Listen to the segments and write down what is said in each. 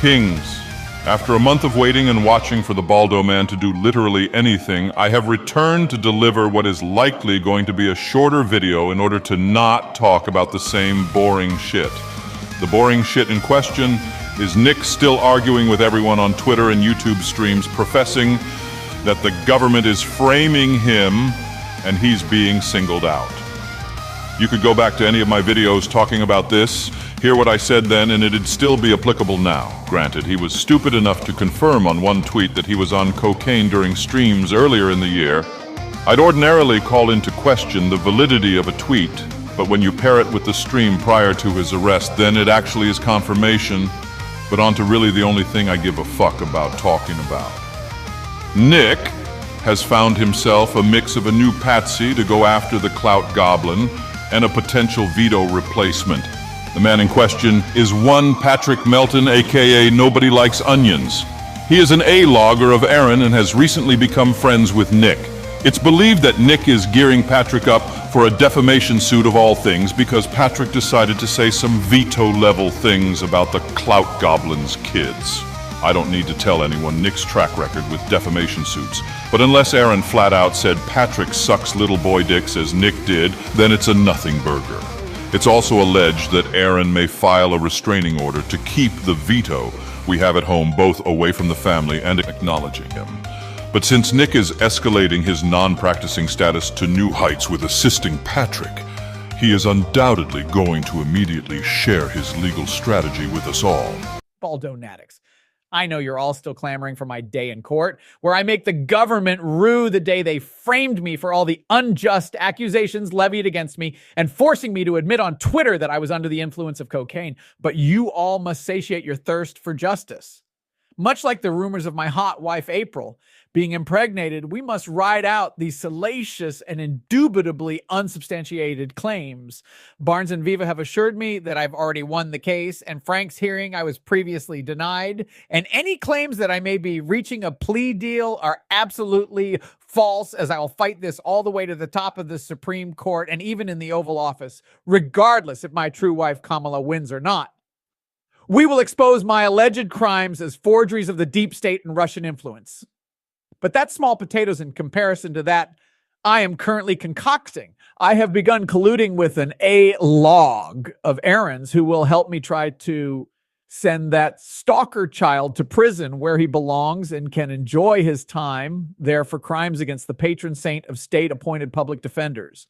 Kings. After a month of waiting and watching for the Baldo man to do literally anything, I have returned to deliver what is likely going to be a shorter video in order to not talk about the same boring shit. The boring shit in question is Nick still arguing with everyone on Twitter and YouTube streams, professing that the government is framing him and he's being singled out. You could go back to any of my videos talking about this, hear what I said then, and it'd still be applicable now. Granted, he was stupid enough to confirm on one tweet that he was on cocaine during streams earlier in the year. I'd ordinarily call into question the validity of a tweet, but when you pair it with the stream prior to his arrest, then it actually is confirmation. But on to really the only thing I give a fuck about talking about. Nick has found himself a mix of a new patsy to go after the clout goblin and a potential veto replacement. The man in question is one Patrick Melton, aka Nobody Likes Onions. He is an A-logger of Aaron and has recently become friends with Nick. It's believed that Nick is gearing Patrick up for a defamation suit of all things because Patrick decided to say some veto-level things about the clout goblin's kids. I don't need to tell anyone Nick's track record with defamation suits, but unless Aaron flat out said Patrick sucks little boy dicks as Nick did, then it's a nothing burger. It's also alleged that Aaron may file a restraining order to keep the veto we have at home both away from the family and acknowledging him. But since Nick is escalating his non-practicing status to new heights with assisting Patrick, he is undoubtedly going to immediately share his legal strategy with us all. Baldonatics. I know you're all still clamoring for my day in court, where I make the government rue the day they framed me for all the unjust accusations levied against me and forcing me to admit on Twitter that I was under the influence of cocaine. But you all must satiate your thirst for justice. Much like the rumors of my hot wife, April, being impregnated, we must ride out these salacious and indubitably unsubstantiated claims. Barnes and Viva have assured me that I've already won the case, and Frank's hearing I was previously denied, and any claims that I may be reaching a plea deal are absolutely false, as I will fight this all the way to the top of the Supreme Court and even in the Oval Office, regardless if my true wife Kamala wins or not. We will expose my alleged crimes as forgeries of the deep state and Russian influence. But that's small potatoes in comparison to that I am currently concocting. I have begun colluding with an A-log of Aaron's who will help me try to send that stalker child to prison where he belongs and can enjoy his time there for crimes against the patron saint of state-appointed public defenders.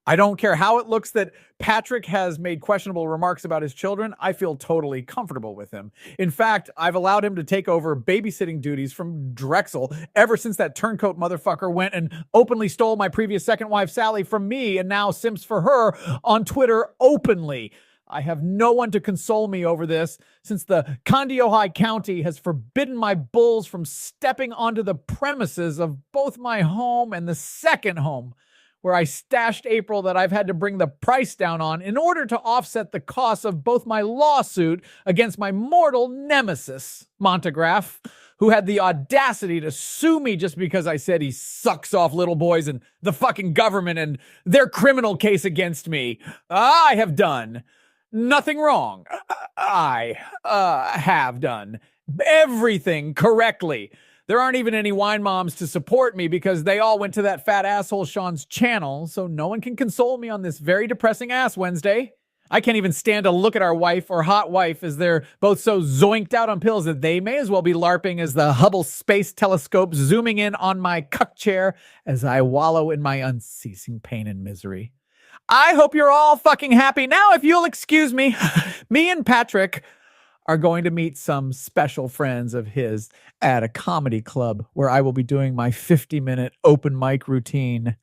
I don't care how it looks that Patrick has made questionable remarks about his children. I feel totally comfortable with him. In fact, I've allowed him to take over babysitting duties from Drexel ever since that turncoat motherfucker went and openly stole my previous second wife, Sally, from me and now simps for her on Twitter openly. I have no one to console me over this since the Condeohai County has forbidden my bulls from stepping onto the premises of both my home and the second home, where I stashed April that I've had to bring the price down on in order to offset the costs of both my lawsuit against my mortal nemesis, Montegraph, who had the audacity to sue me just because I said he sucks off little boys and the fucking government and their criminal case against me. I have done nothing wrong. I have done everything correctly. There aren't even any wine moms to support me because they all went to that fat asshole Sean's channel, so no one can console me on this very depressing ass Wednesday. I can't even stand to look at our wife or hot wife as they're both so zoinked out on pills that they may as well be LARPing as the Hubble Space Telescope zooming in on my cuck chair as I wallow in my unceasing pain and misery. I hope you're all fucking happy. Now, if you'll excuse me, me and Patrick are going to meet some special friends of his at a comedy club where I will be doing my 50-minute open mic routine